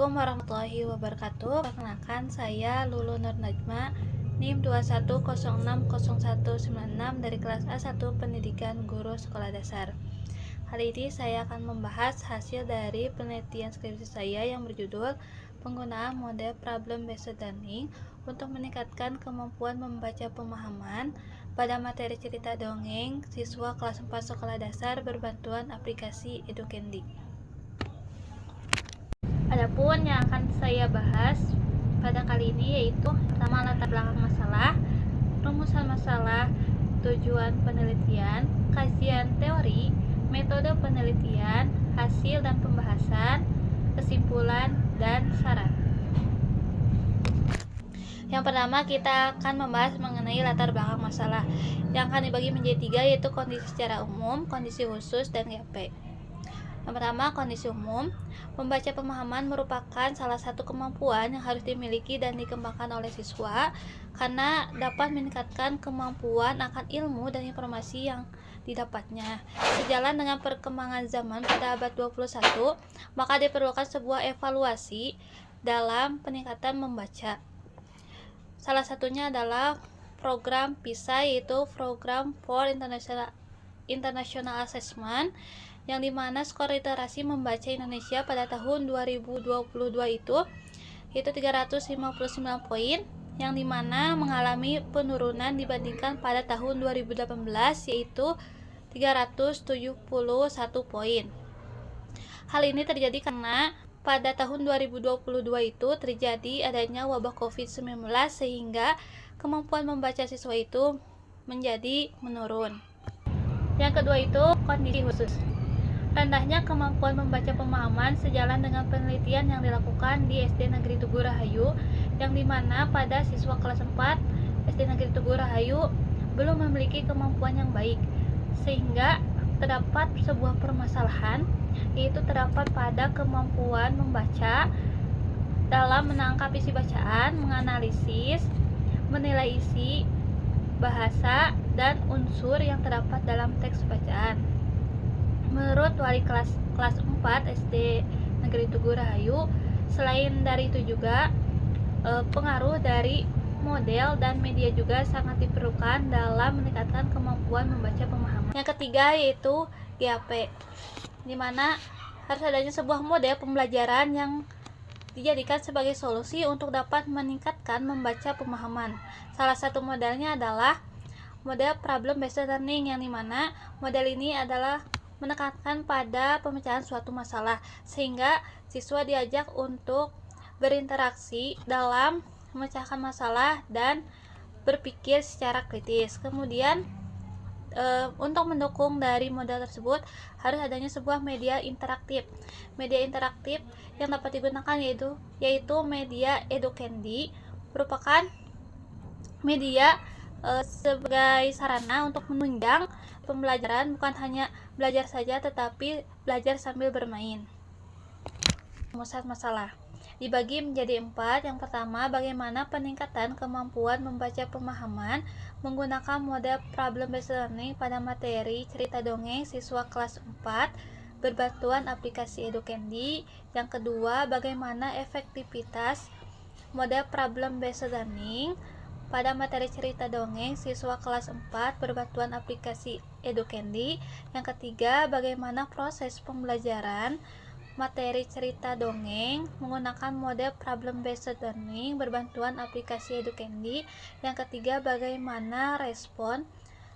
Assalamualaikum warahmatullahi wabarakatuh. Perkenalkan, saya Lulu Nur Najma, NIM 21060196 dari kelas A1 Pendidikan Guru Sekolah Dasar. Hari ini saya akan membahas hasil dari penelitian skripsi saya yang berjudul Penggunaan Model Problem Based Learning untuk meningkatkan kemampuan membaca pemahaman pada materi cerita dongeng siswa kelas 4 sekolah dasar berbantuan aplikasi EduCandy. Adapun yang akan saya bahas pada kali ini yaitu pertama latar belakang masalah, rumusan masalah, tujuan penelitian, kajian teori, metode penelitian, hasil dan pembahasan, kesimpulan, dan saran. Yang pertama kita akan membahas mengenai latar belakang masalah yang akan dibagi menjadi tiga, yaitu kondisi secara umum, kondisi khusus, dan GAP. Yang pertama, kondisi umum. Membaca pemahaman merupakan salah satu kemampuan yang harus dimiliki dan dikembangkan oleh siswa karena dapat meningkatkan kemampuan akan ilmu dan informasi yang didapatnya. Sejalan dengan perkembangan zaman pada abad 21, maka diperlukan sebuah evaluasi dalam peningkatan membaca. Salah satunya adalah program PISA, yaitu Program for International Assessment, yang dimana skor literasi membaca Indonesia pada tahun 2022 itu yaitu 359 poin, yang dimana mengalami penurunan dibandingkan pada tahun 2018 yaitu 371 poin. Hal ini terjadi karena pada tahun 2022 itu terjadi adanya wabah COVID-19 sehingga kemampuan membaca siswa itu menjadi menurun. Yang kedua itu kondisi khusus. Rendahnya kemampuan membaca pemahaman sejalan dengan penelitian yang dilakukan di SD Negeri Tugu Rahayu, yang dimana pada siswa kelas 4 SD Negeri Tugu Rahayu belum memiliki kemampuan yang baik, sehingga terdapat sebuah permasalahan, yaitu terdapat pada kemampuan membaca dalam menangkap isi bacaan, menganalisis, menilai isi, bahasa, dan unsur yang terdapat dalam teks bacaan. Menurut wali kelas 4 SD Negeri Tugu Rahayu, selain dari itu juga pengaruh dari model dan media juga sangat diperlukan dalam meningkatkan kemampuan membaca pemahaman. Yang ketiga yaitu GAP, di mana harus adanya sebuah model pembelajaran yang dijadikan sebagai solusi untuk dapat meningkatkan membaca pemahaman. Salah satu modelnya adalah model Problem Based Learning, yang dimana model ini adalah menekankan pada pemecahan suatu masalah sehingga siswa diajak untuk berinteraksi dalam memecahkan masalah dan berpikir secara kritis. Kemudian untuk mendukung dari model tersebut harus adanya sebuah media interaktif. Media interaktif yang dapat digunakan yaitu media EduCandy, merupakan media sebagai sarana untuk menunjang pembelajaran, bukan hanya belajar saja tetapi belajar sambil bermain. Rumusan masalah dibagi menjadi 4. Yang pertama, bagaimana peningkatan kemampuan membaca pemahaman menggunakan model Problem Based Learning pada materi cerita dongeng siswa kelas 4 berbantuan aplikasi EduCandy. Yang kedua, bagaimana efektivitas model Problem Based Learning pada materi cerita dongeng siswa kelas 4 berbantuan aplikasi EduCandy. Yang ketiga, bagaimana proses pembelajaran materi cerita dongeng menggunakan model Problem Based Learning berbantuan aplikasi EduCandy. Yang ketiga, bagaimana respon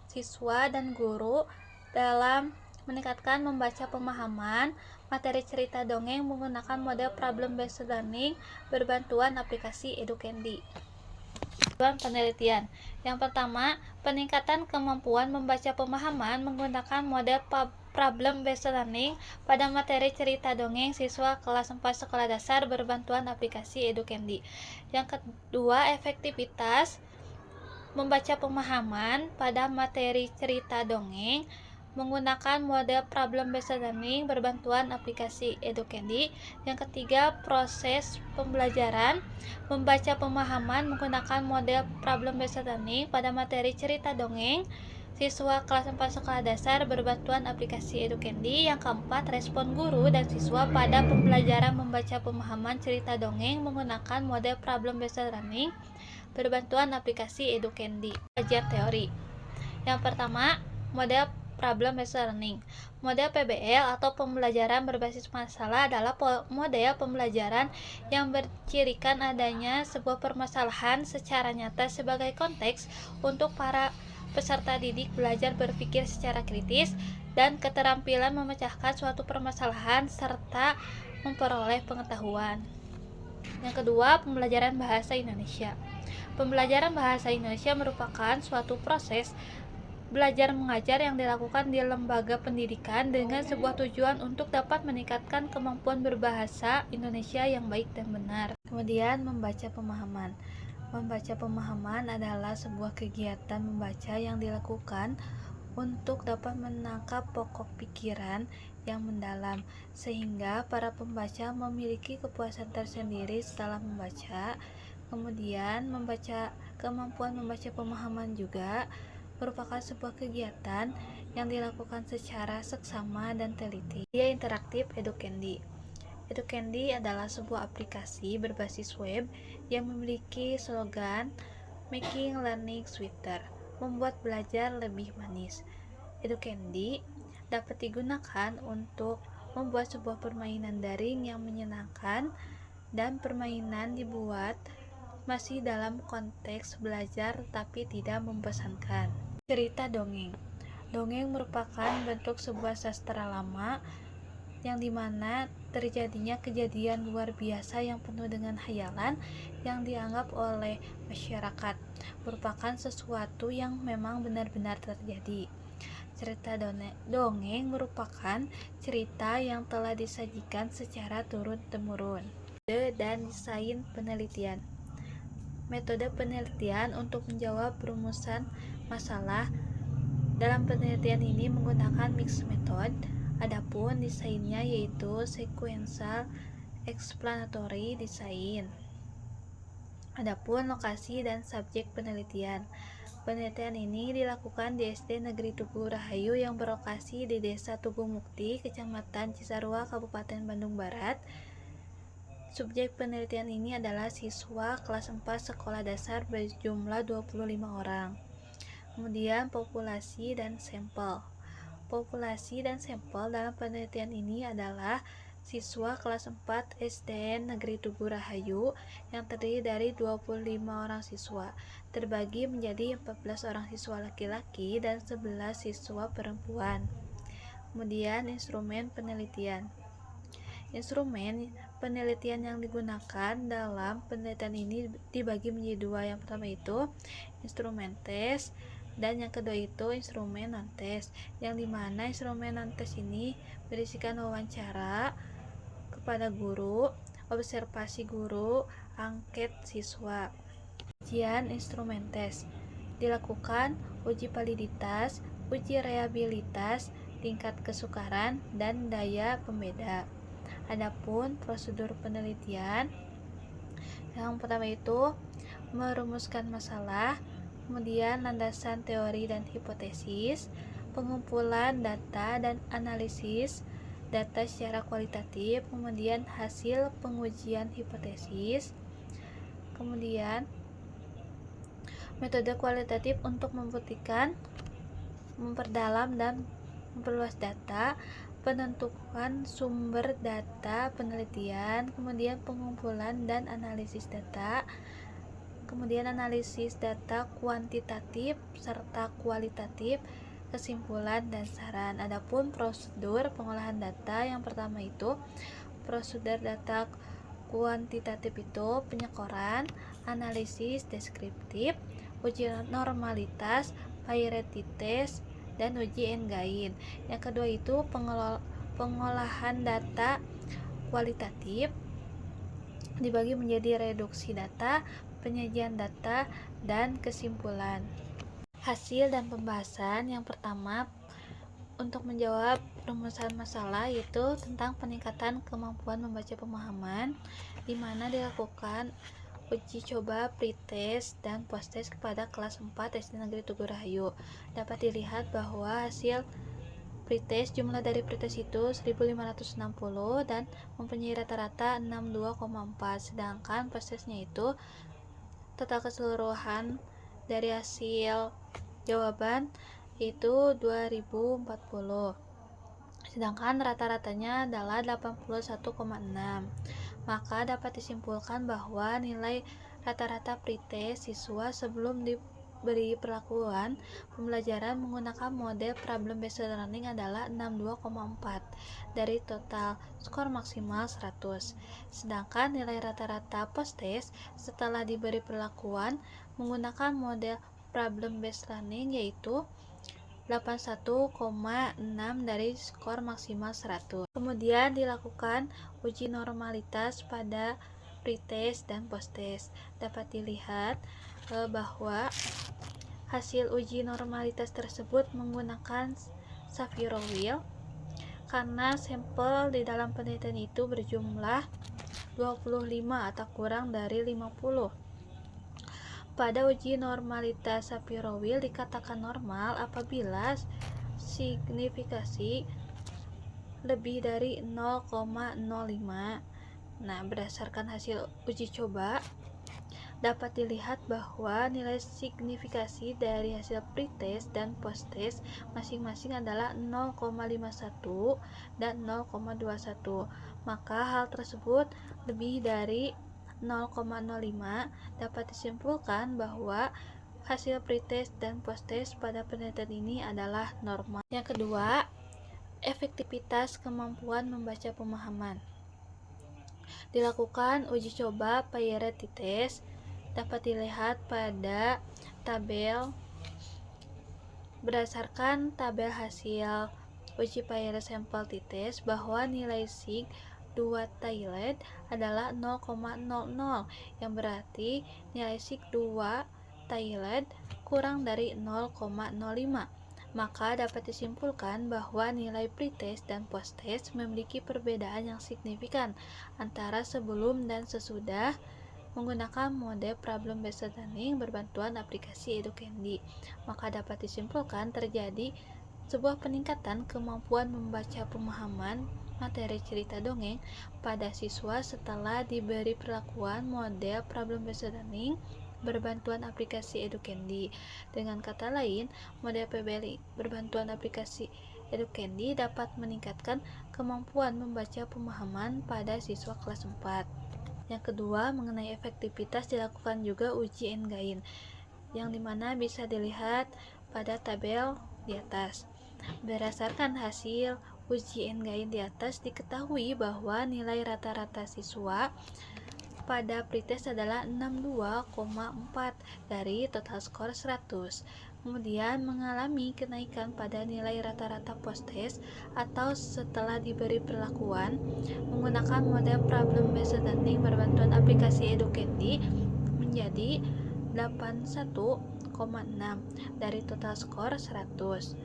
siswa dan guru dalam meningkatkan membaca pemahaman materi cerita dongeng menggunakan model Problem Based Learning berbantuan aplikasi EduCandy. Tujuan penelitian. Yang pertama, peningkatan kemampuan membaca pemahaman menggunakan model Problem Based Learning pada materi cerita dongeng siswa kelas 4 sekolah dasar berbantuan aplikasi EduCandy. Yang kedua, efektivitas membaca pemahaman pada materi cerita dongeng menggunakan model Problem Based Learning berbantuan aplikasi EduCandy. Yang ketiga, proses pembelajaran membaca pemahaman menggunakan model Problem Based Learning pada materi cerita dongeng Siswa kelas 4 sekolah dasar berbantuan aplikasi Educandy. Yang keempat, respon guru dan siswa pada pembelajaran membaca pemahaman cerita dongeng menggunakan model problem based learning berbantuan aplikasi Educandy. Kajian teori. Yang pertama, model problem based learning. Model PBL atau pembelajaran berbasis masalah adalah model pembelajaran yang bercirikan adanya sebuah permasalahan secara nyata sebagai konteks untuk para peserta didik belajar berpikir secara kritis dan keterampilan memecahkan suatu permasalahan serta memperoleh pengetahuan. Yang kedua, pembelajaran bahasa Indonesia. Pembelajaran bahasa Indonesia merupakan suatu proses belajar mengajar yang dilakukan di lembaga pendidikan dengan sebuah tujuan untuk dapat meningkatkan kemampuan berbahasa Indonesia yang baik dan benar. Kemudian, membaca pemahaman. Membaca pemahaman adalah sebuah kegiatan membaca yang dilakukan untuk dapat menangkap pokok pikiran yang mendalam, sehingga para pembaca memiliki kepuasan tersendiri setelah membaca. Kemudian, kemampuan membaca pemahaman juga merupakan sebuah kegiatan yang dilakukan secara seksama dan teliti. Media interaktif Educandy. Educandy adalah sebuah aplikasi berbasis web yang memiliki slogan Making Learning Sweeter, membuat belajar lebih manis. Educandy dapat digunakan untuk membuat sebuah permainan daring yang menyenangkan, dan permainan dibuat masih dalam konteks belajar tapi tidak membosankan. Cerita dongeng. Dongeng merupakan bentuk sebuah sastra lama yang dimana terjadinya kejadian luar biasa yang penuh dengan khayalan yang dianggap oleh masyarakat merupakan sesuatu yang memang benar-benar terjadi. Cerita dongeng merupakan cerita yang telah disajikan secara turun-temurun. Metode dan desain penelitian. Metode penelitian untuk menjawab rumusan masalah. Dalam penelitian ini menggunakan mixed method. Adapun desainnya yaitu sequential explanatory design. Adapun lokasi dan subjek penelitian. Penelitian ini dilakukan di SD Negeri Tugu Rahayu yang berlokasi di Desa Tugu Mukti, Kecamatan Cisarua, Kabupaten Bandung Barat. Subjek penelitian ini adalah siswa kelas 4 sekolah dasar berjumlah 25 orang. Kemudian populasi dan sampel. Populasi dan sampel dalam penelitian ini adalah siswa kelas 4 SDN Negeri Tugu Rahayu yang terdiri dari 25 orang siswa, terbagi menjadi 14 orang siswa laki-laki dan 11 siswa perempuan. Kemudian instrumen penelitian. Instrumen penelitian yang digunakan dalam penelitian ini dibagi menjadi dua. Yang pertama itu instrumen tes, dan yang kedua itu instrumen non-tes, yang dimana instrumen non-tes ini berisikan wawancara kepada guru, observasi guru, angket siswa. Ujian instrumen tes dilakukan uji validitas, uji reliabilitas, tingkat kesukaran, dan daya pembeda. Adapun prosedur penelitian, yang pertama itu merumuskan masalah, kemudian landasan teori dan hipotesis, pengumpulan data dan analisis data secara kualitatif, kemudian hasil pengujian hipotesis, kemudian metode kualitatif untuk membuktikan, memperdalam dan memperluas data, penentuan sumber data penelitian, kemudian pengumpulan dan analisis data, kemudian analisis data kuantitatif serta kualitatif, kesimpulan dan saran. Adapun prosedur pengolahan data, yang pertama itu prosedur data kuantitatif itu penyekoran, analisis deskriptif, uji normalitas, variety test, dan uji N-gain. Yang kedua itu pengolahan data kualitatif dibagi menjadi reduksi data, penyajian data, dan kesimpulan. Hasil dan pembahasan. Yang pertama, untuk menjawab rumusan masalah yaitu tentang peningkatan kemampuan membaca pemahaman, di mana dilakukan uji coba pretest dan posttest kepada kelas 4 SD Negeri Tugu Rahayu. Dapat dilihat bahwa hasil pretest, jumlah dari pretest itu 1560 dan mempunyai rata-rata 62,4, sedangkan posttestnya itu total keseluruhan dari hasil jawaban itu 2040, sedangkan rata-ratanya adalah 81,6. Maka dapat disimpulkan bahwa nilai rata-rata pretest siswa sebelum diberi perlakuan pembelajaran menggunakan model problem based learning adalah 62,4 dari total skor maksimal 100. Sedangkan nilai rata-rata posttest setelah diberi perlakuan menggunakan model problem based learning yaitu 81,6 dari skor maksimal 100. Kemudian dilakukan uji normalitas pada pretest dan posttest. Dapat dilihat bahwa hasil uji normalitas tersebut menggunakan Shapiro-Wilk karena sampel di dalam penelitian itu berjumlah 25 atau kurang dari 50. Pada uji normalitas Shapiro-Wilk dikatakan normal apabila signifikasi lebih dari 0,05. Nah, berdasarkan hasil uji coba dapat dilihat bahwa nilai signifikasi dari hasil pretest dan posttest masing-masing adalah 0,51 dan 0,21. Maka hal tersebut lebih dari 0,05 dapat disimpulkan bahwa hasil pretest dan posttest pada penelitian ini adalah normal. Yang kedua, efektivitas kemampuan membaca pemahaman. Dilakukan uji coba Peayre test dapat dilihat pada tabel. Berdasarkan tabel hasil uji Peayre sampel test bahwa nilai sig 2 Thailand adalah 0,00, yang berarti nilai sig 2 Thailand kurang dari 0,05. Maka dapat disimpulkan bahwa nilai pretest dan posttest memiliki perbedaan yang signifikan antara sebelum dan sesudah menggunakan mode problem based learning berbantuan aplikasi Educandy. Maka dapat disimpulkan terjadi sebuah peningkatan kemampuan membaca pemahaman materi cerita dongeng pada siswa setelah diberi perlakuan model problem based learning berbantuan aplikasi Educandy. Dengan kata lain, model PBL berbantuan aplikasi Educandy dapat meningkatkan kemampuan membaca pemahaman pada siswa kelas 4. Yang kedua, mengenai efektivitas dilakukan juga uji Engain, yang dimana bisa dilihat pada tabel di atas. Berdasarkan hasil uji Engain di atas diketahui bahwa nilai rata-rata siswa pada pretest adalah 62,4 dari total skor 100. Kemudian mengalami kenaikan pada nilai rata-rata posttest atau setelah diberi perlakuan menggunakan model problem based learning berbantuan aplikasi Educandy menjadi 81,6 dari total skor 100.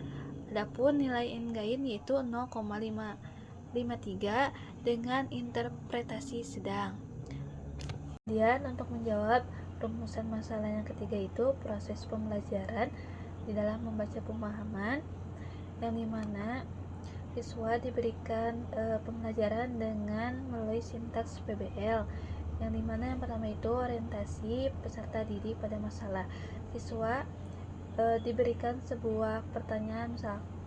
Adapun nilai Engain yaitu 0,553 dengan interpretasi sedang. Kemudian untuk menjawab rumusan masalah yang ketiga itu proses pembelajaran di dalam membaca pemahaman, yang dimana siswa diberikan pembelajaran dengan melalui sintaks PBL, yang dimana yang pertama itu orientasi peserta didik pada masalah. Siswa diberikan sebuah pertanyaan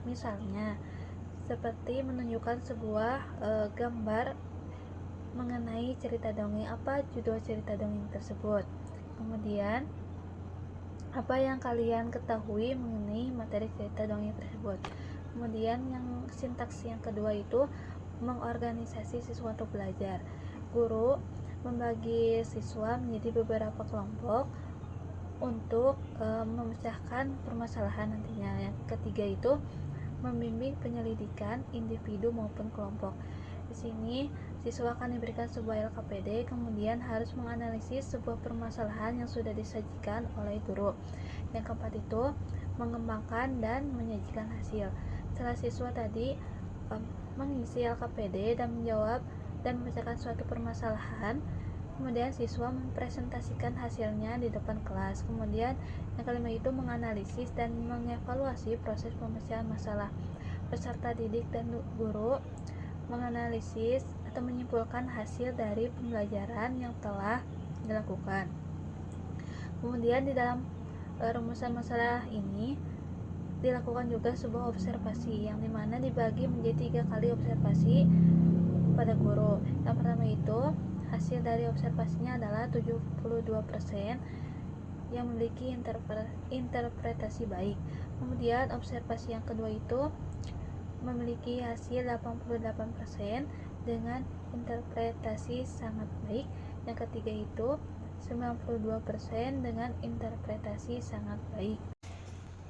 misalnya seperti menunjukkan sebuah gambar mengenai cerita dongeng, apa judul cerita dongeng tersebut. Kemudian apa yang kalian ketahui mengenai materi cerita dongeng tersebut. Kemudian yang sintaks yang kedua itu mengorganisasi siswa untuk belajar. Guru membagi siswa menjadi beberapa kelompok untuk memecahkan permasalahan nantinya. Yang ketiga itu membimbing penyelidikan individu maupun kelompok. Di sini siswa akan diberikan sebuah LKPD, kemudian harus menganalisis sebuah permasalahan yang sudah disajikan oleh guru. Yang keempat itu mengembangkan dan menyajikan hasil. Setelah siswa tadi mengisi LKPD dan menjawab dan memecahkan suatu permasalahan, Kemudian siswa mempresentasikan hasilnya di depan kelas. Kemudian yang kelima itu menganalisis dan mengevaluasi proses pemecahan masalah. Peserta didik dan guru menganalisis atau menyimpulkan hasil dari pembelajaran yang telah dilakukan. Kemudian di dalam rumusan masalah ini dilakukan juga sebuah observasi yang dimana dibagi menjadi 3 kali observasi pada guru. Yang pertama itu hasil dari observasinya adalah 72% yang memiliki interpretasi baik. Kemudian observasi yang kedua itu memiliki hasil 88% dengan interpretasi sangat baik. Yang ketiga itu 92% dengan interpretasi sangat baik.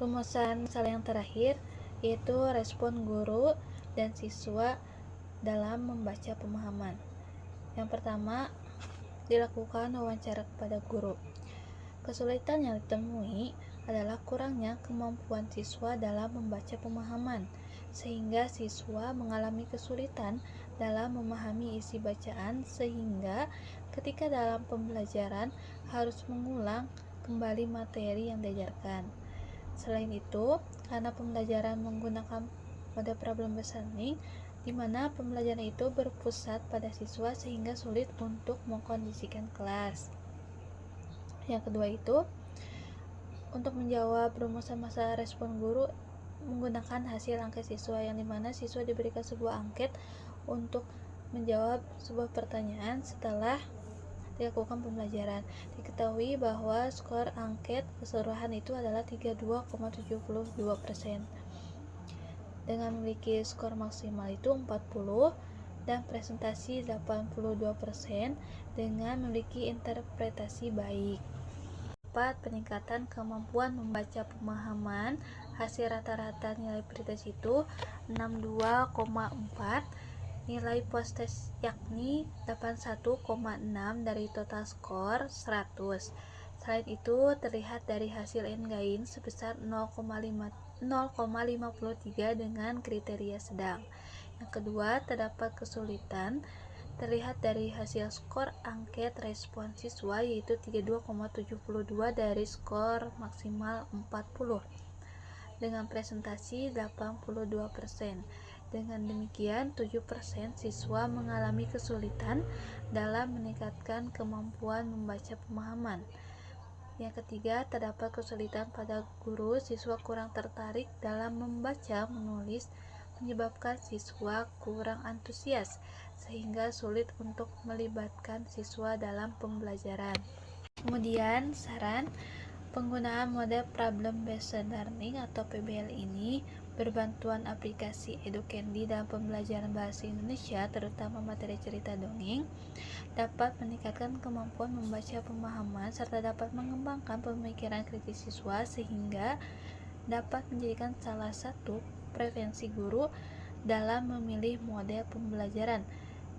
Rumusan masalah yang terakhir yaitu respon guru dan siswa dalam membaca pemahaman. Yang pertama, dilakukan wawancara kepada guru. Kesulitan yang ditemui adalah kurangnya kemampuan siswa dalam membaca pemahaman, sehingga siswa mengalami kesulitan dalam memahami isi bacaan, sehingga ketika dalam pembelajaran harus mengulang kembali materi yang diajarkan. Selain itu, karena pembelajaran menggunakan mode problem based learning, di mana pembelajaran itu berpusat pada siswa sehingga sulit untuk mengkondisikan kelas. Yang kedua itu, untuk menjawab rumusan masalah respon guru menggunakan hasil angket siswa, yang dimana siswa diberikan sebuah angket untuk menjawab sebuah pertanyaan setelah dilakukan pembelajaran. Diketahui bahwa skor angket keseluruhan itu adalah 32,72%. Dengan memiliki skor maksimal itu 40 dan presentasi 82% dengan memiliki interpretasi baik. 4. Peningkatan kemampuan membaca pemahaman. Hasil rata-rata nilai pretest itu 62,4. Nilai post-test yakni 81,6 dari total skor 100. Selain itu, terlihat dari hasil N-gain sebesar 0,53 dengan kriteria sedang. Yang kedua, terdapat kesulitan terlihat dari hasil skor angket respon siswa yaitu 32,72 dari skor maksimal 40 dengan presentasi 82%. Dengan demikian, 7% siswa mengalami kesulitan dalam meningkatkan kemampuan membaca pemahaman. Yang ketiga, terdapat kesulitan pada guru, siswa kurang tertarik dalam membaca, menulis, menyebabkan siswa kurang antusias, sehingga sulit untuk melibatkan siswa dalam pembelajaran. Kemudian, saran penggunaan mode problem based learning atau PBL ini berbantuan aplikasi EduCandy dalam pembelajaran bahasa Indonesia, terutama materi cerita dongeng, dapat meningkatkan kemampuan membaca pemahaman serta dapat mengembangkan pemikiran kritis siswa sehingga dapat menjadikan salah satu preferensi guru dalam memilih mode pembelajaran.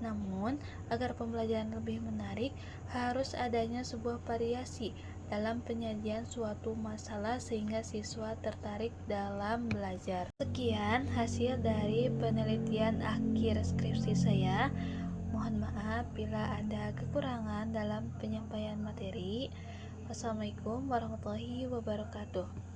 Namun, agar pembelajaran lebih menarik, harus adanya sebuah variasi dalam penyajian suatu masalah sehingga siswa tertarik dalam belajar. Sekian hasil dari penelitian akhir skripsi saya. Mohon maaf bila ada kekurangan dalam penyampaian materi. Wassalamualaikum warahmatullahi wabarakatuh.